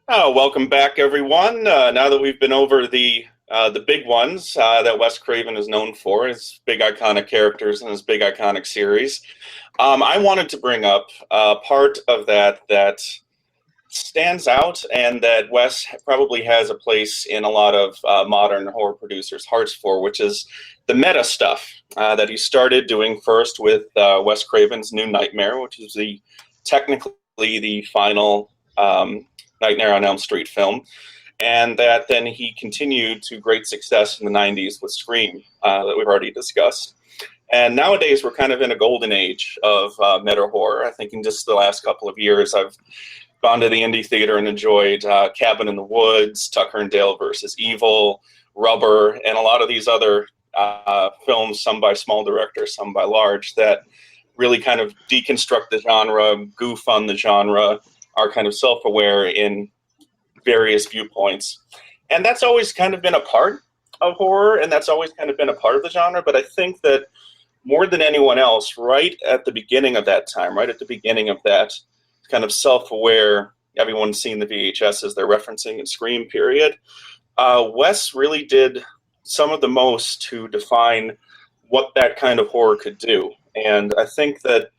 Oh, welcome back, everyone. Now that we've been over the big ones that Wes Craven is known for, his big iconic characters and his big iconic series, I wanted to bring up part of that stands out and that Wes probably has a place in a lot of modern horror producers' hearts for, which is the meta stuff that he started doing first with Wes Craven's New Nightmare, which is the technically the final Nightmare on Elm Street film, and that then he continued to great success in the 90s with Scream, that we've already discussed. And nowadays, we're kind of in a golden age of meta horror. I think in just the last couple of years, I've gone to the indie theater and enjoyed Cabin in the Woods, Tucker and Dale versus Evil, Rubber, and a lot of these other films, some by small directors, some by large, that really kind of deconstruct the genre, goof on the genre, are kind of self-aware in various viewpoints. And that's always kind of been a part of horror, and that's always kind of been a part of the genre. But I think that more than anyone else, right at the beginning of that time, right at the beginning of that kind of self-aware, everyone's seen the VHSs they're referencing in Scream period, Wes really did some of the most to define what that kind of horror could do. And I think that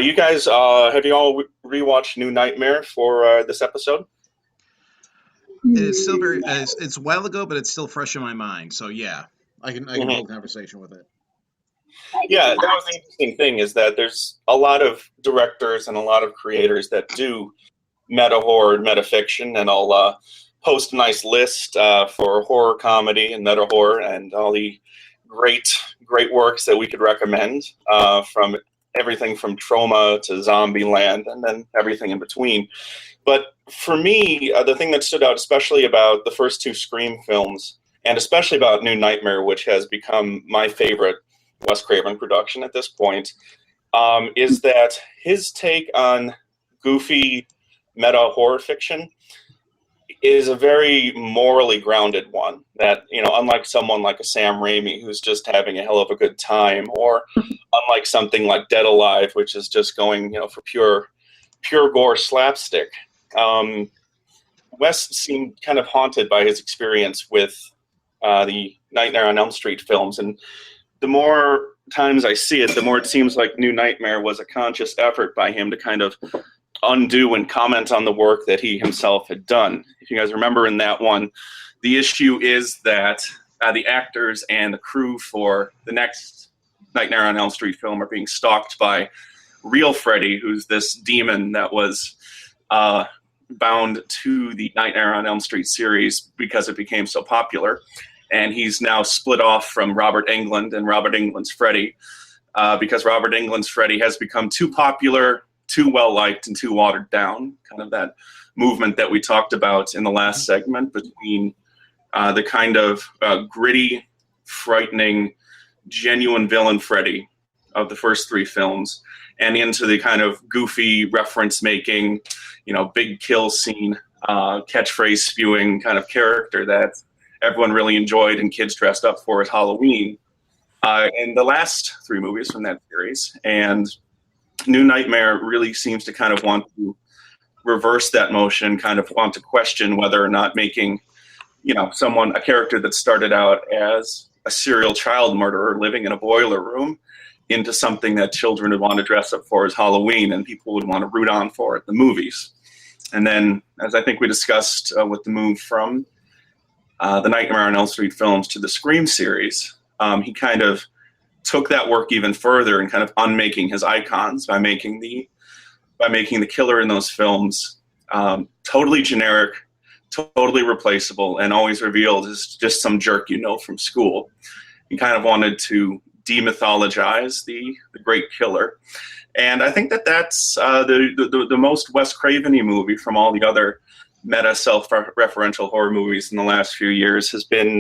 you guys, have you all rewatched New Nightmare for this episode? It is still very it's a while ago, but it's still fresh in my mind. So yeah, I can Mhm. hold a conversation with it. Yeah, that was the interesting thing is that there's a lot of directors and a lot of creators that do meta horror, meta fiction, and I'll post a nice list for horror comedy and meta horror and all the great works that we could recommend from everything from Trauma to Zombieland and then everything in between. But for me, the thing that stood out, especially about the first two Scream films, and especially about New Nightmare, which has become my favorite Wes Craven production at this point, is that his take on goofy meta horror fiction is a very morally grounded one. That, unlike someone like a Sam Raimi who's just having a hell of a good time, or unlike something like Dead Alive, which is just going, for pure gore slapstick. Um, Wes seemed kind of haunted by his experience with the Nightmare on Elm Street films, and the more times I see it, the more it seems like New Nightmare was a conscious effort by him to kind of undo and comment on the work that he himself had done. If you guys remember in that one, the issue is that the actors and the crew for the next Nightmare on Elm Street film are being stalked by real Freddy, who's this demon that was bound to the Nightmare on Elm Street series because it became so popular. And he's now split off from Robert Englund and Robert Englund's Freddy because Robert Englund's Freddy has become too popular, too well-liked, and too watered down. Kind of that movement that we talked about in the last segment between the kind of gritty, frightening, genuine villain Freddy of the first three films and into the kind of goofy reference-making, big kill scene, catchphrase spewing kind of character that everyone really enjoyed and kids dressed up for at Halloween in the last three movies from that series. And New Nightmare really seems to kind of want to reverse that motion, kind of want to question whether or not making, a character that started out as a serial child murderer living in a boiler room into something that children would want to dress up for as Halloween and people would want to root on for at the movies. And then, as I think we discussed with the move from the Nightmare on Elm Street films to the Scream series, he kind of took that work even further and kind of unmaking his icons by making the killer in those films totally generic, totally replaceable, and always revealed as just some jerk from school. He kind of wanted to demythologize the great killer. And I think that's the most Wes Craven-y movie from all the other meta self-referential horror movies in the last few years has been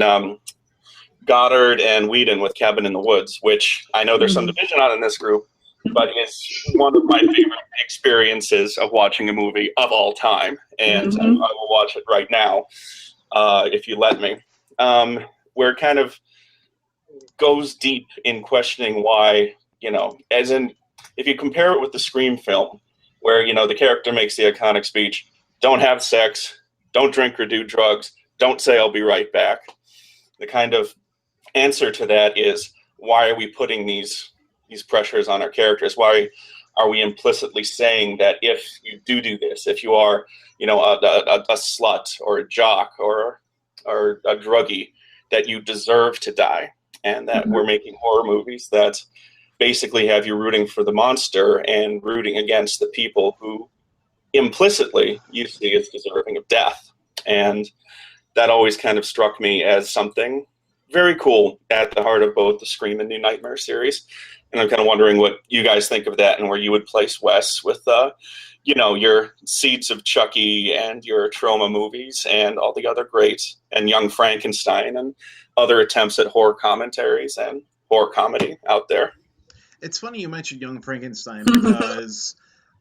Goddard and Whedon with Cabin in the Woods, which I know there's some division on in this group, but it's one of my favorite experiences of watching a movie of all time. And I will watch it right now if you let me. Where it kind of goes deep in questioning why, as in, if you compare it with the Scream film, where, the character makes the iconic speech, don't have sex, don't drink or do drugs, don't say I'll be right back. The kind of answer to that is, why are we putting these pressures on our characters? Why are we implicitly saying that if you do this, if you are, a slut or a jock or a druggie, that you deserve to die? And that we're making horror movies that basically have you rooting for the monster and rooting against the people who implicitly you see as deserving of death. And that always kind of struck me as something very cool at the heart of both the Scream and New Nightmare series. And I'm kind of wondering what you guys think of that and where you would place Wes with, your Seeds of Chucky and your Trauma movies and all the other great, and Young Frankenstein and other attempts at horror commentaries and horror comedy out there. It's funny you mentioned Young Frankenstein because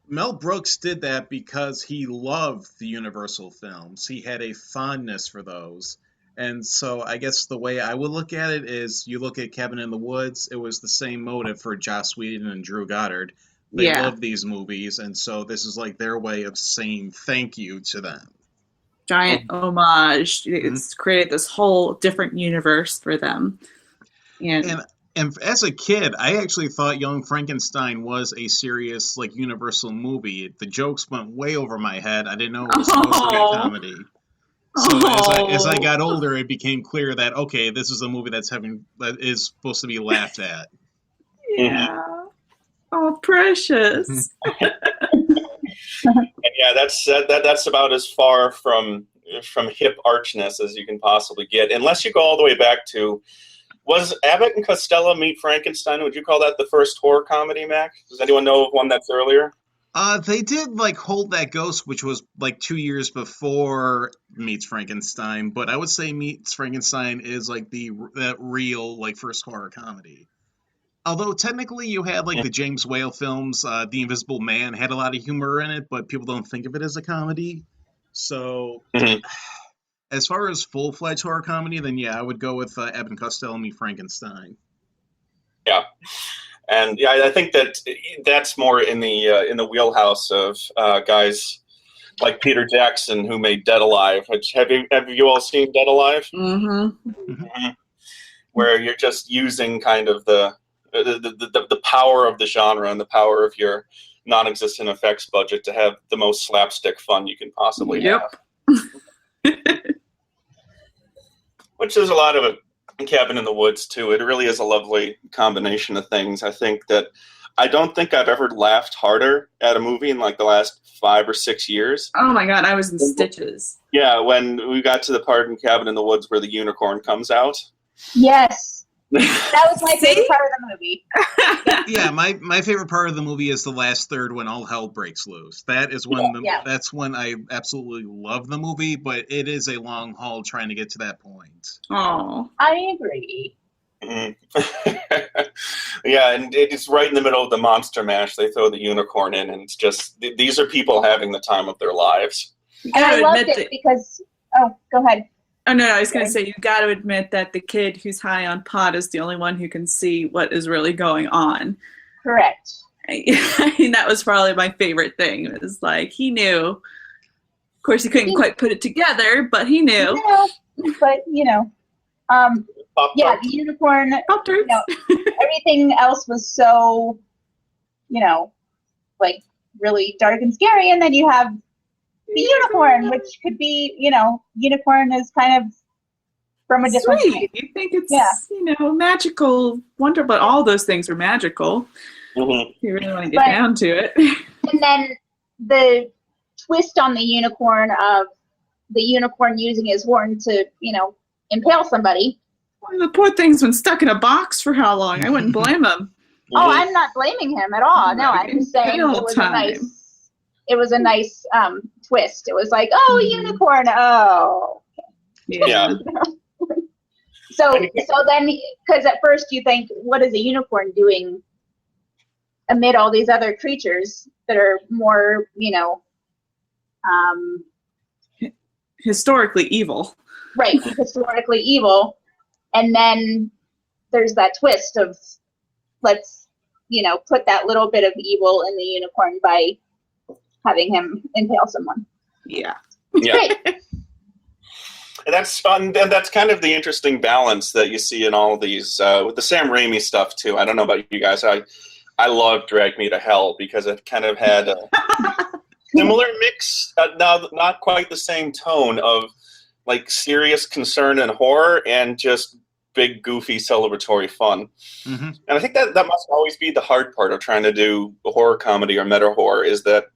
Mel Brooks did that because he loved the Universal films. He had a fondness for those. And so I guess the way I would look at it is, you look at Cabin in the Woods, it was the same motive for Joss Whedon and Drew Goddard. They love these movies, and so this is like their way of saying thank you to them. Giant homage. It's created this whole different universe for them. And as a kid, I actually thought Young Frankenstein was a serious, like, Universal movie. The jokes went way over my head. I didn't know it was supposed to be a comedy. So as I got older, it became clear that, okay, this is a movie that is supposed to be laughed at. Yeah. Oh, precious. And yeah, that's about as far from hip archness as you can possibly get, unless you go all the way back to, was Abbott and Costello Meet Frankenstein? Would you call that the first horror comedy, Mac? Does anyone know of one that's earlier? They did like Hold That Ghost, which was like 2 years before Meets Frankenstein, but I would say Meets Frankenstein is like that real like first horror comedy. Although technically you had like the James Whale films, The Invisible Man had a lot of humor in it, but people don't think of it as a comedy. So as far as full-fledged horror comedy, then yeah, I would go with Abbott and Costello Meet Frankenstein. Yeah. And yeah, I think that's more in the wheelhouse of guys like Peter Jackson, who made Dead Alive. Have you all seen Dead Alive? Mm-hmm. Where you're just using kind of the power of the genre and the power of your non-existent effects budget to have the most slapstick fun you can possibly have. Which there's a lot of it in Cabin in the Woods too. It really is a lovely combination of things. I don't think I've ever laughed harder at a movie in like the last 5 or 6 years. Oh my God, I was in stitches. Yeah, when we got to the part in Cabin in the Woods where the unicorn comes out. Yes. That was my favorite part of the movie. Yeah, my favorite part of the movie is the last third when all hell breaks loose. That is that's when I absolutely love the movie, but it is a long haul trying to get to that point. Oh, I agree. Yeah, and it's right in the middle of the monster mash. They throw the unicorn in, and it's just these are people having the time of their lives. And I loved it because. Oh, go ahead. Oh, no, I was going to say, you got to admit that the kid who's high on pot is the only one who can see what is really going on. Correct. I mean, that was probably my favorite thing. It was like, he knew. Of course, he couldn't quite put it together, but he knew. But, the unicorn, everything else was so, like, really dark and scary. And then you have the unicorn, which could be, unicorn is kind of from a different sweet. You think it's, magical, wonder, but all those things are magical. Mm-hmm. You really want to get down to it. And then the twist on the unicorn of the unicorn using his horn to, impale somebody. Well, the poor thing's been stuck in a box for how long? I wouldn't blame him. Oh, I'm not blaming him at all. No, I'm just saying it was a nice twist. It was like, unicorn. Oh. Yeah. So then, because at first you think, what is a unicorn doing amid all these other creatures that are more, historically evil. Right, historically evil. And then there's that twist of let's, put that little bit of evil in the unicorn by having him impale someone. Yeah. Yeah. And that's fun. And that's kind of the interesting balance that you see in all of these with the Sam Raimi stuff too. I don't know about you guys. I love Drag Me to Hell because it kind of had a similar mix, now not quite the same tone of like serious concern and horror and just big goofy celebratory fun. Mm-hmm. And I think that must always be the hard part of trying to do a horror comedy or meta horror, is that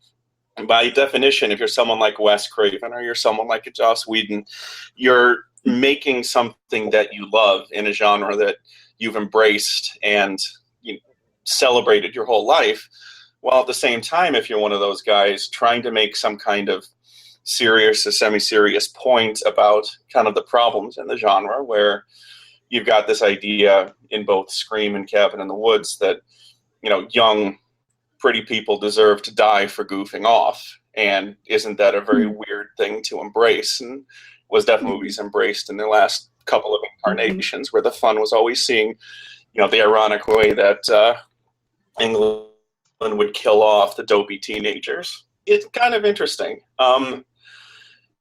by definition, if you're someone like Wes Craven or you're someone like a Joss Whedon, you're making something that you love in a genre that you've embraced and celebrated your whole life. While at the same time, if you're one of those guys trying to make some kind of serious or semi-serious point about kind of the problems in the genre, where you've got this idea in both Scream and Cabin in the Woods that, young, pretty people deserve to die for goofing off. And isn't that a very weird thing to embrace? And was Death Movies embraced in their last couple of incarnations, where the fun was always seeing, the ironic way that England would kill off the dopey teenagers. It's kind of interesting.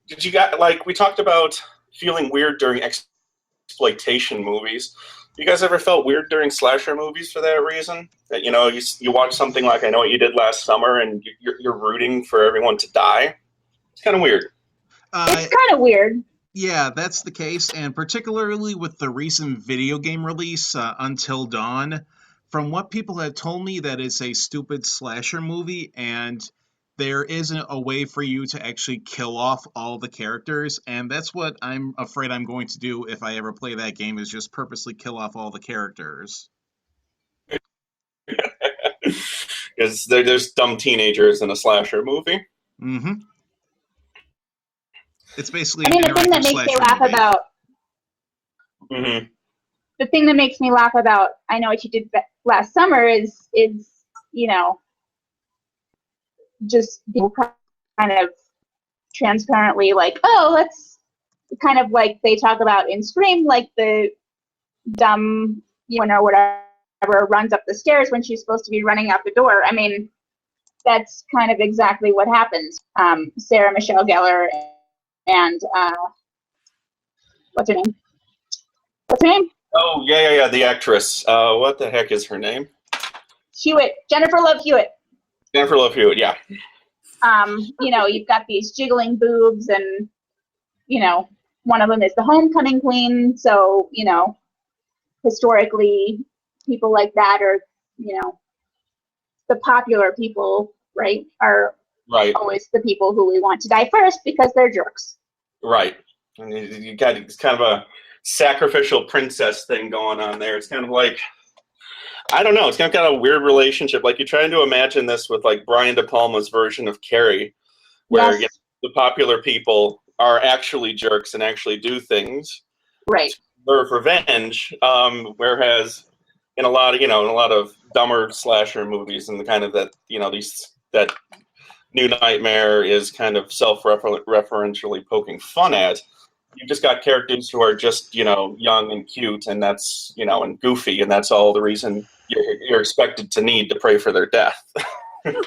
Did you guys, we talked about feeling weird during exploitation movies. You guys ever felt weird during slasher movies for that reason? That, you watch something like I Know What You Did Last Summer and you're rooting for everyone to die? It's kind of weird. It's kind of weird. Yeah, that's the case, and particularly with the recent video game release, Until Dawn. From what people have told me, that it's a stupid slasher movie, and there isn't a way for you to actually kill off all the characters, and that's what I'm afraid I'm going to do if I ever play that game, is just purposely kill off all the characters. Because there's dumb teenagers in a slasher movie. Mm-hmm. It's basically the thing that makes me laugh movie. about Mm-hmm. the thing that makes me laugh about I Know What You Did Last Summer is just people kind of transparently like, oh, let's kind of like they talk about in Scream, like the dumb or whatever runs up the stairs when she's supposed to be running out the door. I mean, that's kind of exactly what happens. Sarah Michelle Gellar and what's her name? Oh, yeah, the actress. What the heck is her name? Hewitt. Jennifer Love Hewitt. Jennifer Love Hewitt, yeah. You've got these jiggling boobs and, one of them is the homecoming queen. So, historically, people like that are, the popular people, right, are always the people who we want to die first because they're jerks. Right. And you got it's kind of a sacrificial princess thing going on there. It's kind of like, I don't know, it's kind of got a weird relationship. Like, you're trying to imagine this with like Brian De Palma's version of Carrie, where Yes. The popular people are actually jerks and actually do things Right. for revenge, whereas in a lot of dumber slasher movies and the kind of that that New Nightmare is kind of self-referentially poking fun at. You've just got characters who are just, young and cute, and that's, and goofy, and that's all the reason you're expected to need to pray for their death.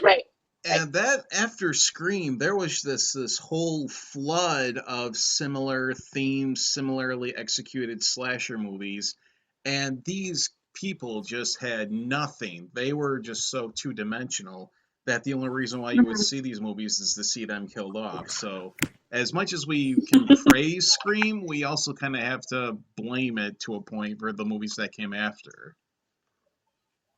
Right. And that, after Scream, there was this whole flood of similar themes, similarly executed slasher movies, and these people just had nothing. They were just so two-dimensional that the only reason why you would see these movies is to see them killed off. So as much as we can praise Scream, we also kind of have to blame it to a point for the movies that came after.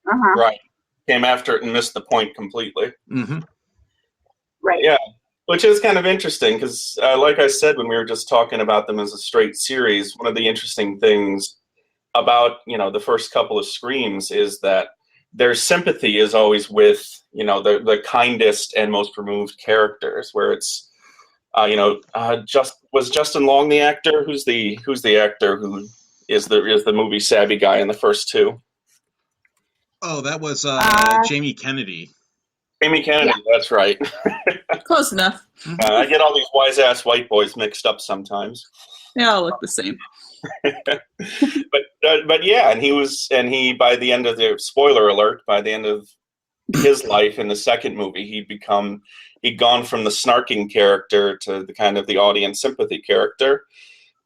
Uh-huh. Right. Came after it and missed the point completely. Mm-hmm. Right. Yeah, which is kind of interesting because, like I said, when we were just talking about them as a straight series, one of the interesting things about, the first couple of Screams is that their sympathy is always with, the kindest and most removed characters, where it's, was Justin Long the actor? Who's the actor who is the movie savvy guy in the first two? Oh, that was Jamie Kennedy. Jamie Kennedy, yeah. That's right. Close enough. I get all these wise-ass white boys mixed up sometimes. They all look the same. but yeah, and he by the end of the spoiler alert, by the end of his life in the second movie, he'd gone from the snarking character to the kind of the audience sympathy character.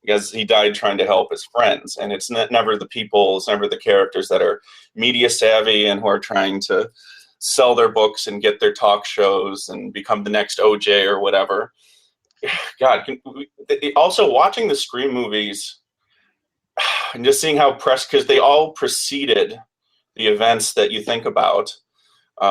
because he died trying to help his friends. And it's never the people, it's never the characters that are media savvy and who are trying to sell their books and get their talk shows and become the next OJ or whatever. God, also watching the Scream movies and just seeing how because they all preceded the events that you think about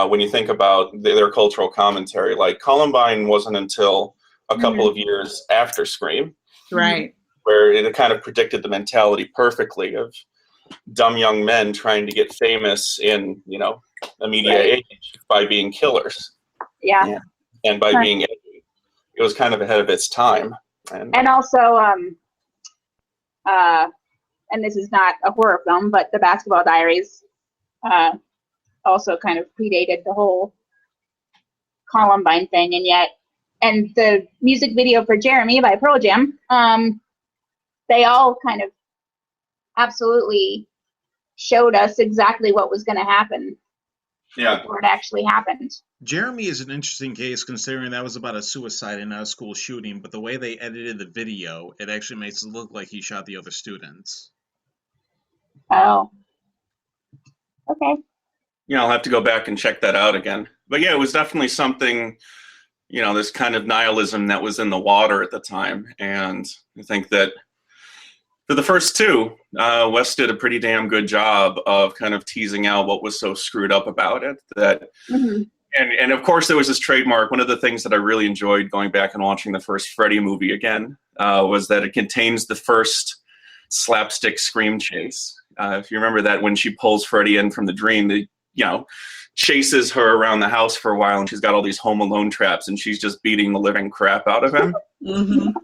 when you think about their cultural commentary. Like Columbine wasn't until a couple of years after Scream. Right. Where it kind of predicted the mentality perfectly of dumb young men trying to get famous in, a media age by being killers. Yeah. And by being edgy. It was kind of ahead of its time. And also, and this is not a horror film, but The Basketball Diaries also kind of predated the whole Columbine thing, and the music video for Jeremy by Pearl Jam, they all kind of absolutely showed us exactly what was going to happen before it actually happened. Jeremy is an interesting case considering that was about a suicide and not a school shooting, but the way they edited the video, it actually makes it look like he shot the other students. Oh. Okay. I'll have to go back and check that out again. But yeah, it was definitely something, this kind of nihilism that was in the water at the time. And I think that for the first two, Wes did a pretty damn good job of kind of teasing out what was so screwed up about it. That, and of course, there was this trademark. One of the things that I really enjoyed going back and watching the first Freddy movie again was that it contains the first slapstick scream chase. If you remember that, when she pulls Freddy in from the dream, chases her around the house for a while, and she's got all these Home Alone traps, and she's just beating the living crap out of him.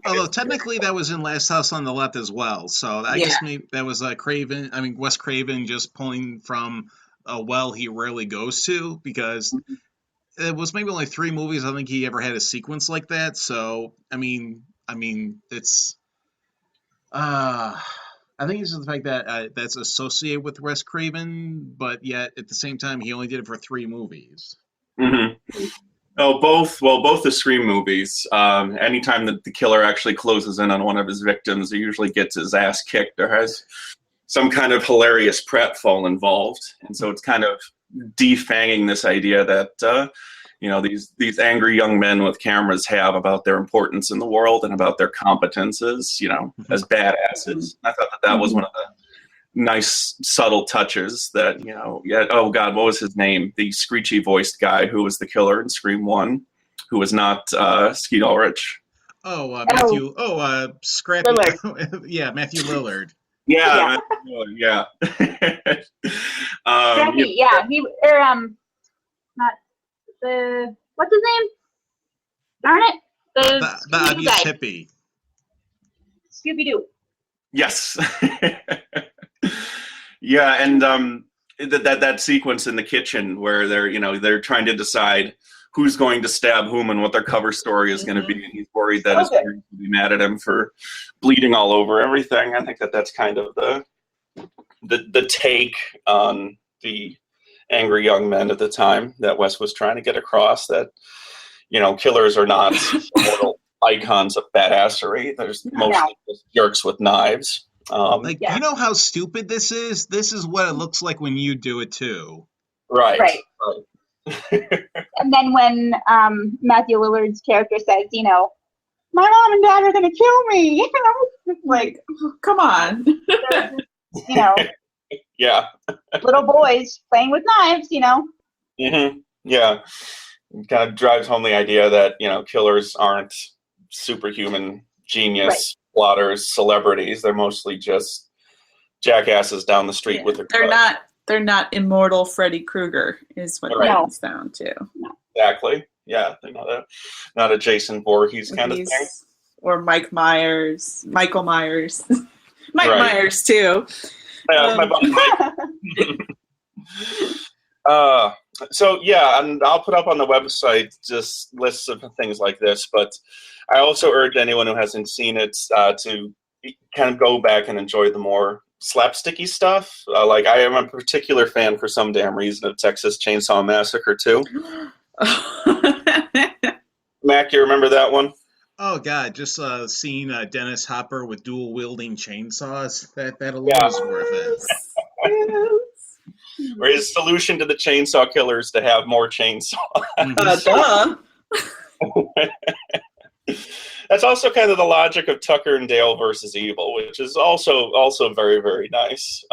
Although technically that was in Last House on the Left as well, so I guess maybe that was Wes Craven just pulling from a well he rarely goes to, because it was maybe only 3 movies I think he ever had a sequence like that. So I mean it's I think it's the fact that that's associated with Wes Craven, but yet at the same time he only did it for 3 movies. Oh, both the Scream movies. Anytime that the killer actually closes in on one of his victims, he usually gets his ass kicked or has some kind of hilarious pratfall involved, and so it's kind of defanging this idea that these angry young men with cameras have about their importance in the world and about their competences, as badasses. I thought that was one of the nice subtle touches that, oh God, what was his name? The screechy voiced guy who was the killer in Scream 1, who was not Skeet Ulrich. Matthew. Scrappy. Yeah, Matthew Lillard. Yeah. Scrappy, he not the what's his name? Darn it, the obvious hippie. Scooby Doo. Yes. Yeah, and that sequence in the kitchen where they're trying to decide who's going to stab whom and what their cover story is going to be, and he's worried that his parents will be mad at him for bleeding all over everything. I think that's kind of the take on the angry young men at the time that Wes was trying to get across, that killers are not immortal icons of badassery. There's mostly just jerks with knives. You know how stupid this is? This is what it looks like when you do it too. Right. And then when Matthew Lillard's character says, my mom and dad are going to kill me, like, come on. Yeah. Little boys playing with knives, Yeah. It kind of drives home the idea that, killers aren't superhuman genius plotters, celebrities. They're mostly just jackasses down the street with a They're not immortal Freddy Krueger, is what it comes down to. No. Exactly. Yeah. They're not a Jason Voorhees kind of thing. Or Michael Myers. Mike Myers, too. Yeah, my buddy Mike. So yeah, and I'll put up on the website just lists of things like this, but I also urge anyone who hasn't seen it to kind of go back and enjoy the more slapsticky stuff. Like I am a particular fan for some damn reason of Texas Chainsaw Massacre 2. Mac, you remember that one? Oh God, just seeing Dennis Hopper with dual wielding chainsaws, that alone Yeah. is worth it. Yes. Or his solution to the chainsaw killer is to have more chainsaws. Duh. That's also kind of the logic of Tucker and Dale versus Evil, which is also very, very nice.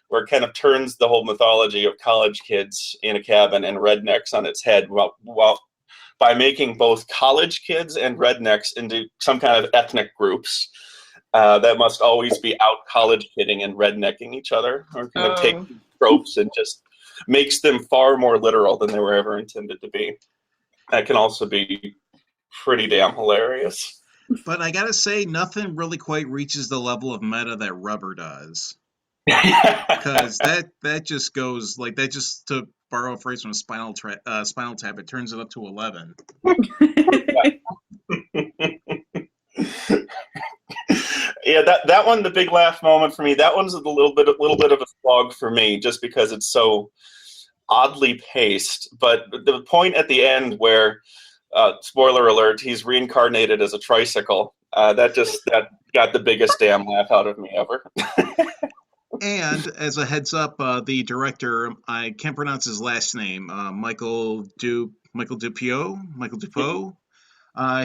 Where it kind of turns the whole mythology of college kids in a cabin and rednecks on its head, while by making both college kids and rednecks into some kind of ethnic groups that must always be out college kidding and rednecking each other, or kind of take tropes and just makes them far more literal than they were ever intended to be. That can also be pretty damn hilarious. But I gotta say, nothing really quite reaches the level of meta that Rubber does. Because that just goes like that. Just to borrow a phrase from Spinal Tap, it turns it up to 11. Yeah, that one, the big laugh moment for me. That one's a little bit of a slog for me, just because it's so oddly paced. But the point at the end where, spoiler alert, he's reincarnated as a tricycle. That got the biggest damn laugh out of me ever. And as a heads up, the director, I can't pronounce his last name, Michael Dupuo,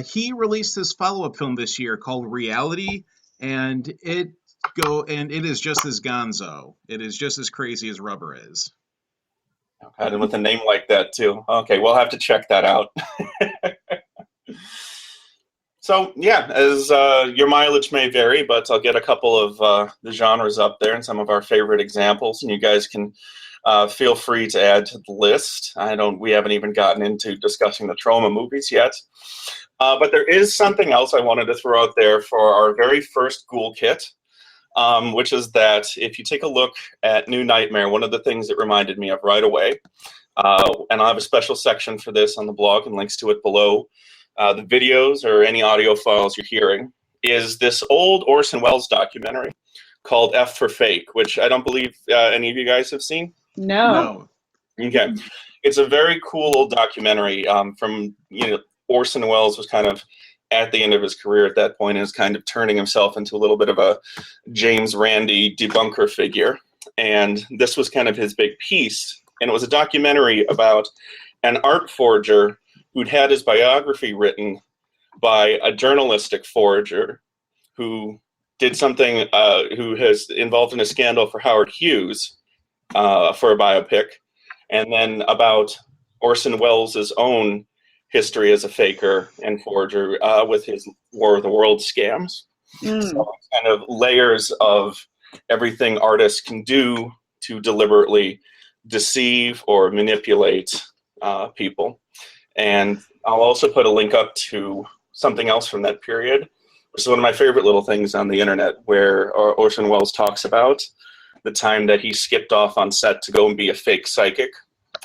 he released his follow-up film this year called Reality, and it is just as gonzo. It is just as crazy as Rubber is. And with a name like that too. Okay, we'll have to check that out. So yeah, as your mileage may vary, but I'll get a couple of the genres up there and some of our favorite examples, and you guys can feel free to add to the list. We haven't even gotten into discussing the trauma movies yet. But there is something else I wanted to throw out there for our very first Ghoul Kit, which is that if you take a look at New Nightmare, one of the things it reminded me of right away, and I'll have a special section for this on the blog and links to it below, the videos or any audio files you're hearing, is this old Orson Welles documentary called F for Fake, which I don't believe any of you guys have seen. No. Okay. It's a very cool old documentary from, Orson Welles was kind of at the end of his career at that point and is kind of turning himself into a little bit of a James Randi debunker figure. And this was kind of his big piece. And it was a documentary about an art forger who'd had his biography written by a journalistic forger who did something, who has involved in a scandal for Howard Hughes for a biopic. And then about Orson Welles' own history as a faker and forger with his War of the Worlds scams. So kind of layers of everything artists can do to deliberately deceive or manipulate people. And I'll also put a link up to something else from that period, which is one of my favorite little things on the internet, where Orson Welles talks about the time that he skipped off on set to go and be a fake psychic,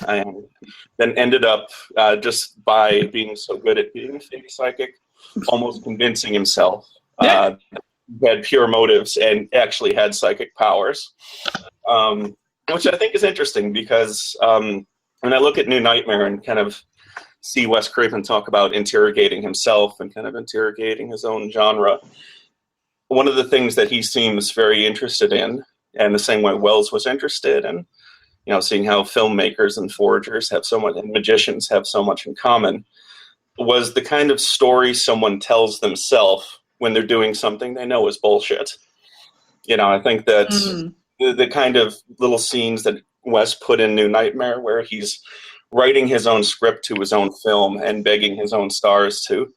and then ended up just by being so good at being a fake psychic, almost convincing himself he had pure motives and actually had psychic powers, which I think is interesting because when I look at New Nightmare and kind of see Wes Craven talk about interrogating himself and kind of interrogating his own genre, one of the things that he seems very interested in, and the same way Welles was interested in, seeing how filmmakers and forgers have so much, and magicians have so much in common, was the kind of story someone tells themselves when they're doing something they know is bullshit. I think that the kind of little scenes that Wes put in New Nightmare, where he's writing his own script to his own film and begging his own stars to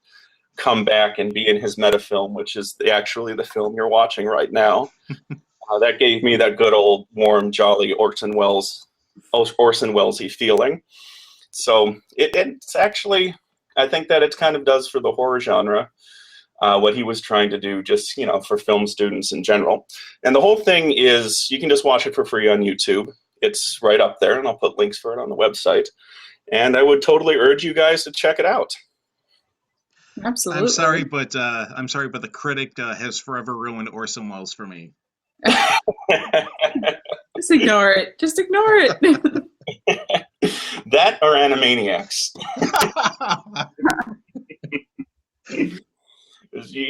come back and be in his metafilm, which is actually the film you're watching right now. That gave me that good old warm, jolly Orson Welles-y feeling. So it's actually, I think that it kind of does for the horror genre what he was trying to do, just for film students in general. And the whole thing is, you can just watch it for free on YouTube. It's right up there, and I'll put links for it on the website. And I would totally urge you guys to check it out. Absolutely. I'm sorry, but the critic has forever ruined Orson Welles for me. Just ignore it. Just ignore it. That or Animaniacs.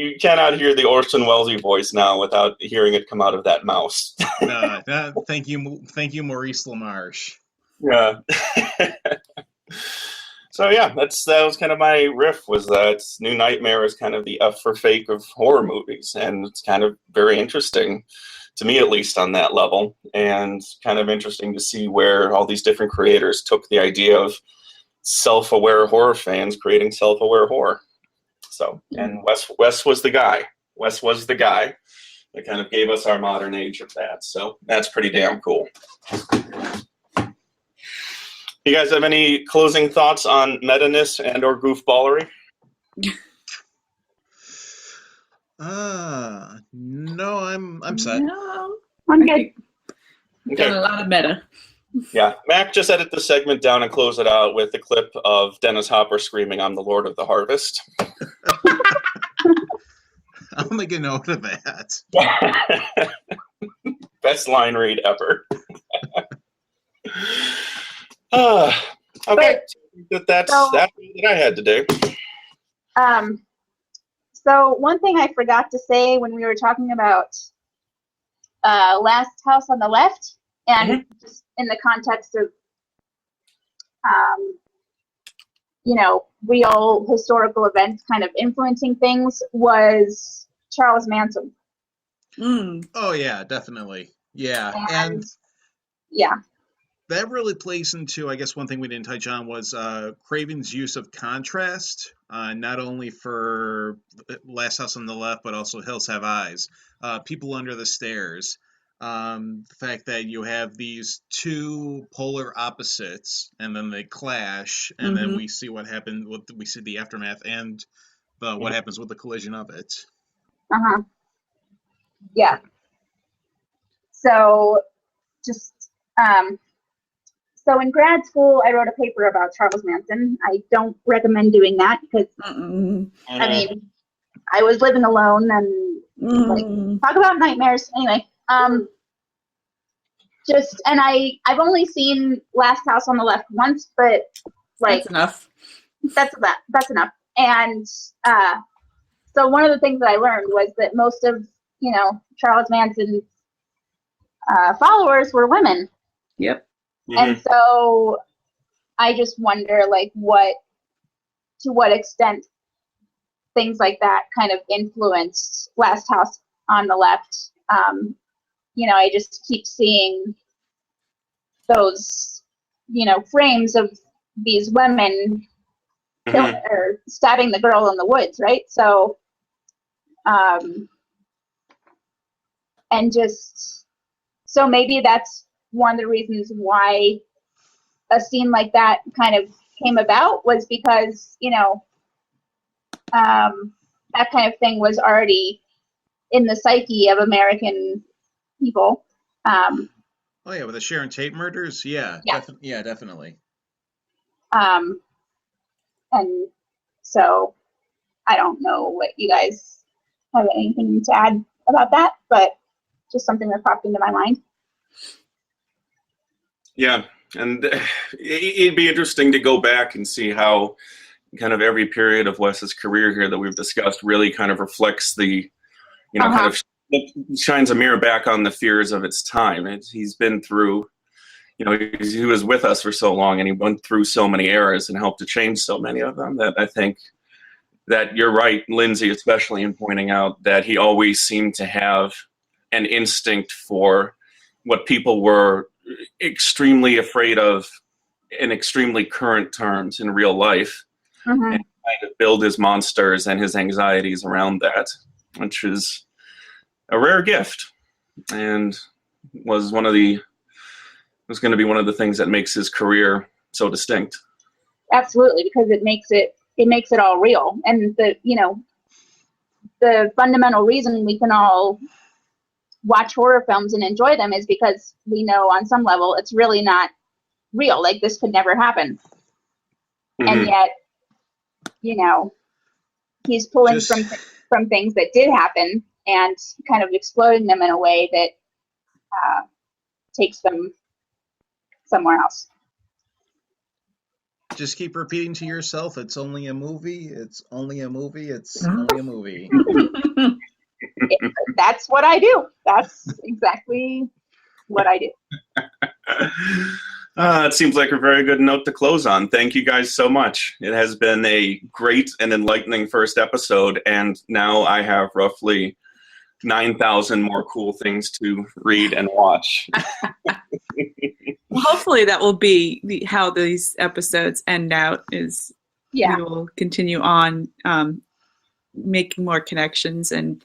you cannot hear the Orson Welles voice now without hearing it come out of that mouse. Thank you, Maurice LaMarche. Yeah. So yeah, that was kind of my riff. Was that New Nightmare is kind of the F for fake of horror movies, and it's kind of very interesting to me, at least on that level, and kind of interesting to see where all these different creators took the idea of self-aware horror fans creating self-aware horror. So, and Wes was the guy. Wes was the guy that kind of gave us our modern age of that. So that's pretty damn cool. You guys have any closing thoughts on meta-ness and or goofballery? No, I'm set. No. I'm I good. think we've done a lot of meta. Yeah, Mac, just edit the segment down and close it out with a clip of Dennis Hopper screaming, "I'm the Lord of the Harvest." I'll make a note of that. Best line read ever. Okay, that's what I had today. So one thing I forgot to say when we were talking about Last House on the Left, and just in the context of, real historical events kind of influencing things, was Charles Manson. Oh yeah, definitely. Yeah, and yeah, that really plays into, I guess, one thing we didn't touch on was Craven's use of contrast, not only for Last House on the Left, but also Hills Have Eyes, People Under the Stairs. The fact that you have these two polar opposites, and then they clash, and then we see what happened. We see the aftermath and what happens with the collision of it. Yeah. So, just so in grad school, I wrote a paper about Charles Manson. I don't recommend doing that because, I mean, I was living alone and talk about nightmares. Anyway, I've only seen Last House on the Left once, but that's enough. That's enough. And so one of the things that I learned was that most of, Charles Manson's followers were women. Yep. And so I just wonder, to what extent things like that kind of influenced Last House on the Left. I just keep seeing those, frames of these women or stabbing the girl in the woods, right? So, so maybe that's one of the reasons why a scene like that kind of came about, was because, that kind of thing was already in the psyche of American people. Oh yeah, with the Sharon Tate murders, yeah. Definitely. And so I don't know what you guys have anything to add about that, but just something that popped into my mind. Yeah, and it'd be interesting to go back and see how kind of every period of Wes's career here that we've discussed really kind of reflects the, kind of shines a mirror back on the fears of its time. He's been through, he was with us for so long, and he went through so many eras and helped to change so many of them, that I think that you're right, Lindsay, especially in pointing out that he always seemed to have an instinct for what people were extremely afraid of in extremely current terms in real life, and kind of build his monsters and his anxieties around that, which is a rare gift, and was going to be one of the things that makes his career so distinct. Absolutely, because it makes it all real, and the fundamental reason we can all watch horror films and enjoy them is because we know on some level it's really not real. Like, this could never happen. And yet, he's pulling from things that did happen and kind of exploding them in a way that takes them somewhere else. just keep repeating to yourself, it's only a movie, it's only a movie, it's only a movie. That's what I do. That's exactly what I do. It seems like a very good note to close on. Thank you guys so much. It has been a great and enlightening first episode, and now I have roughly 9,000 more cool things to read and watch. Well, hopefully that will be how these episodes end out, is Yeah. we will continue on making more connections and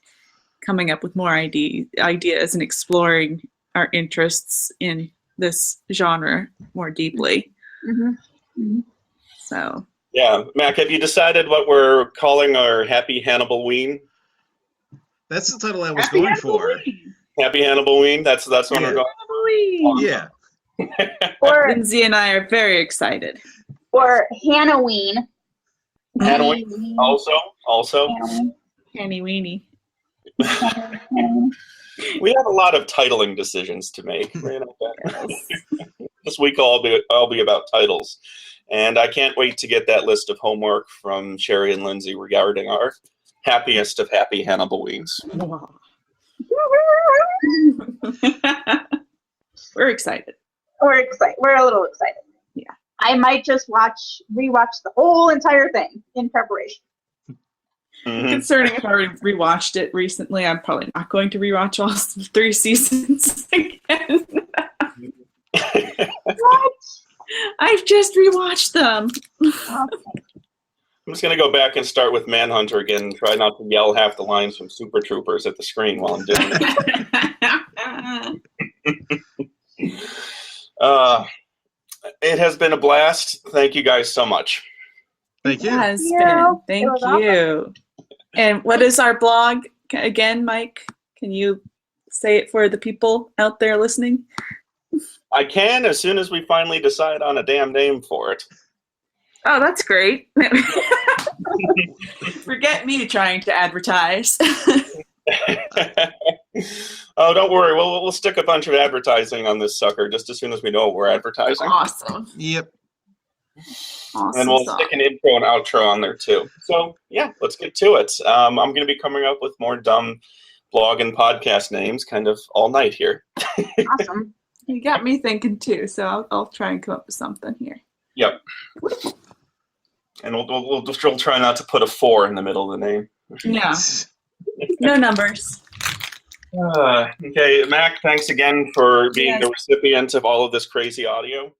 coming up with more ideas and exploring our interests in this genre more deeply. Mm-hmm. So Yeah. Mac, have you decided what we're calling our Happy Hannibal-ween? That's the title I was Happy going for. Halloween! Happy Hannibal-ween? That's what Yeah. we're going Halloween! Yeah. Or Lindsay and I are very excited. Hannoween. Hannoween? Also? Hannoween. Hanny weenie. We have a lot of titling decisions to make. This week I'll be about titles. And I can't wait to get that list of homework from Sherry and Lindsay regarding our happiest of happy Hannibal-weens. We're excited. We're excited. We're a little excited. Yeah. I might just rewatch the whole entire thing in preparation. Mhm. Concerning if I rewatched it recently, I'm probably not going to rewatch all 3 seasons again. What? I've just rewatched them. I'm just going to go back and start with Manhunter again and try not to yell half the lines from Super Troopers at the screen while I'm doing it. It has been a blast. Thank you guys so much. Thank you. Has Yeah, been. Thank it was awesome. you. And what is our blog again, Mike? Can you say it for the people out there listening? I can as soon as we finally decide on a damn name for it. Oh, that's great. Forget me trying to advertise. Oh, don't worry. We'll stick a bunch of advertising on this sucker just as soon as we know what we're advertising. Awesome. Yep. Awesome. And we'll sauce. stick an intro and outro on there too. So yeah, let's get to it. I'm going to be coming up with more dumb blog and podcast names kind of all night here. Awesome. You got me thinking too, so I'll try and come up with something here. Yep. And we'll try not to put a 4 in the middle of the name. Yeah. No numbers. Okay, Mac, thanks again for being Yes. the recipient of all of this crazy audio.